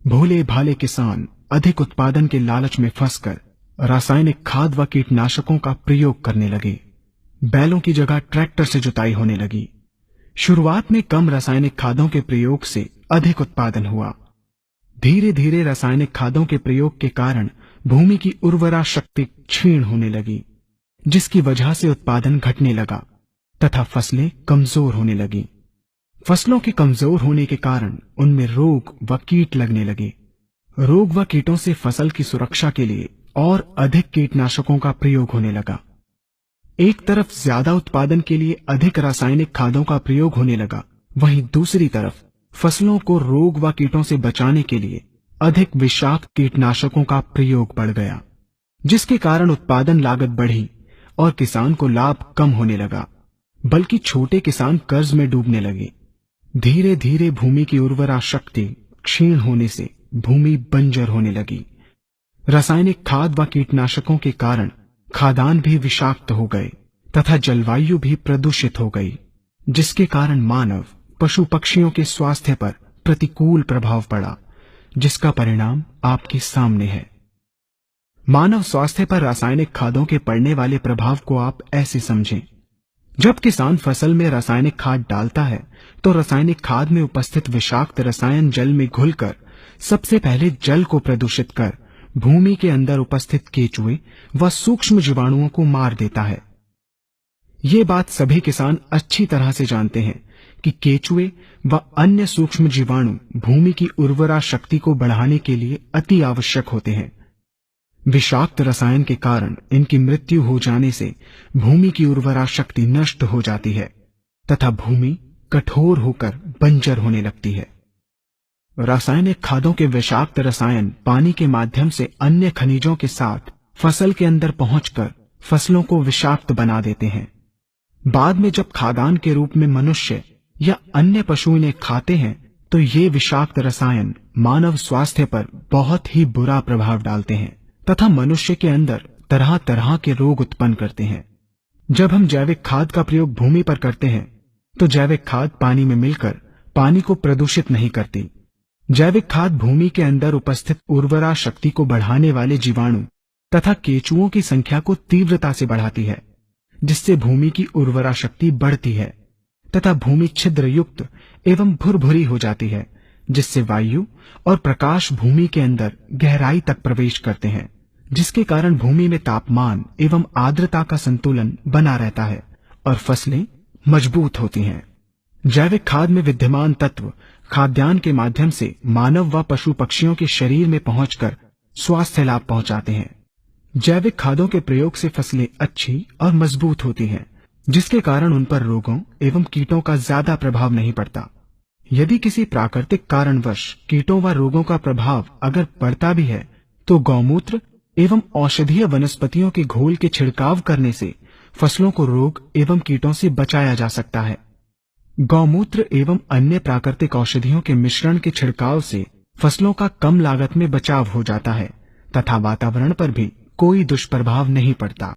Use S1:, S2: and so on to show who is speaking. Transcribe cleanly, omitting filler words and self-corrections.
S1: भोले भाले किसान अधिक उत्पादन के लालच में फंसकर रासायनिक खाद व कीटनाशकों का प्रयोग करने लगे। बैलों की जगह ट्रैक्टर से जुताई होने लगी। शुरुआत में कम रासायनिक खादों के प्रयोग से अधिक उत्पादन हुआ। धीरे धीरे रासायनिक खादों के प्रयोग के कारण भूमि की उर्वरा शक्ति क्षीण होने लगी, जिसकी वजह से उत्पादन घटने लगा तथा फसलें कमजोर होने लगी। फसलों के कमजोर होने के कारण उनमें रोग व कीट लगने लगे। रोग व कीटों से फसल की सुरक्षा के लिए और अधिक कीटनाशकों का प्रयोग होने लगा। एक तरफ ज्यादा उत्पादन के लिए अधिक रासायनिक खादों का प्रयोग होने लगा, वहीं दूसरी तरफ फसलों को रोग व कीटों से बचाने के लिए अधिक विषाक्त कीटनाशकों का प्रयोग बढ़ गया, जिसके कारण उत्पादन लागत बढ़ी और किसान को लाभ कम होने लगा, बल्कि छोटे किसान कर्ज में डूबने लगे। धीरे धीरे भूमि की उर्वरा शक्ति क्षीण होने से भूमि बंजर होने लगी। रासायनिक खाद व कीटनाशकों के कारण खाद्यान्न भी विषाक्त हो गए तथा जलवायु भी प्रदूषित हो गई, जिसके कारण मानव पशु पक्षियों के स्वास्थ्य पर प्रतिकूल प्रभाव पड़ा, जिसका परिणाम आपके सामने है। मानव स्वास्थ्य पर रासायनिक खादों के पड़ने वाले प्रभाव को आप ऐसे समझें। जब किसान फसल में रासायनिक खाद डालता है तो रासायनिक खाद में उपस्थित विषाक्त रसायन जल में घुलकर सबसे पहले जल को प्रदूषित कर भूमि के अंदर उपस्थित केचुए व सूक्ष्म जीवाणुओं को मार देता है। ये बात सभी किसान अच्छी तरह से जानते हैं कि केचुए व अन्य सूक्ष्म जीवाणु भूमि की उर्वरा शक्ति को बढ़ाने के लिए अति आवश्यक होते हैं। विषाक्त रसायन के कारण इनकी मृत्यु हो जाने से भूमि की उर्वरा शक्ति नष्ट हो जाती है तथा भूमि कठोर होकर बंजर होने लगती है। रासायनिक खादों के विषाक्त रसायन पानी के माध्यम से अन्य खनिजों के साथ फसल के अंदर पहुंचकर फसलों को विषाक्त बना देते हैं। बाद में जब खाद्यान्न के रूप में मनुष्य या अन्य पशु इन्हें खाते हैं तो ये विषाक्त रसायन मानव स्वास्थ्य पर बहुत ही बुरा प्रभाव डालते हैं तथा मनुष्य के अंदर तरह तरह के रोग उत्पन्न करते हैं। जब हम जैविक खाद का प्रयोग भूमि पर करते हैं तो जैविक खाद पानी में मिलकर पानी को प्रदूषित नहीं करती। जैविक खाद भूमि के अंदर उपस्थित उर्वरा शक्ति को बढ़ाने वाले जीवाणु तथा केचुओं की संख्या को तीव्रता से बढ़ाती है, जिससे भूमि की उर्वरा शक्ति बढ़ती है तथा भूमि छिद्र युक्त एवं भुरभुरी हो जाती है, जिससे वायु और प्रकाश भूमि के अंदर गहराई तक प्रवेश करते हैं, जिसके कारण भूमि में तापमान एवं आर्द्रता का संतुलन बना रहता है और फसलें मजबूत होती हैं। जैविक खाद में विद्यमान तत्व खाद्यान्न के माध्यम से मानव व पशु पक्षियों के शरीर में पहुंचकर स्वास्थ्य लाभ पहुंचाते हैं। जैविक खादों के प्रयोग से फसलें अच्छी और मजबूत होती हैं, जिसके कारण उन पर रोगों एवं कीटों का ज्यादा प्रभाव नहीं पड़ता। यदि किसी प्राकृतिक कारणवश कीटों व रोगों का प्रभाव अगर पड़ता भी है तो गौमूत्र एवं औषधीय वनस्पतियों के घोल के छिड़काव करने से फसलों को रोग एवं कीटों से बचाया जा सकता है। गौमूत्र एवं अन्य प्राकृतिक औषधियों के मिश्रण के छिड़काव से फसलों का कम लागत में बचाव हो जाता है तथा वातावरण पर भी कोई दुष्प्रभाव नहीं पड़ता।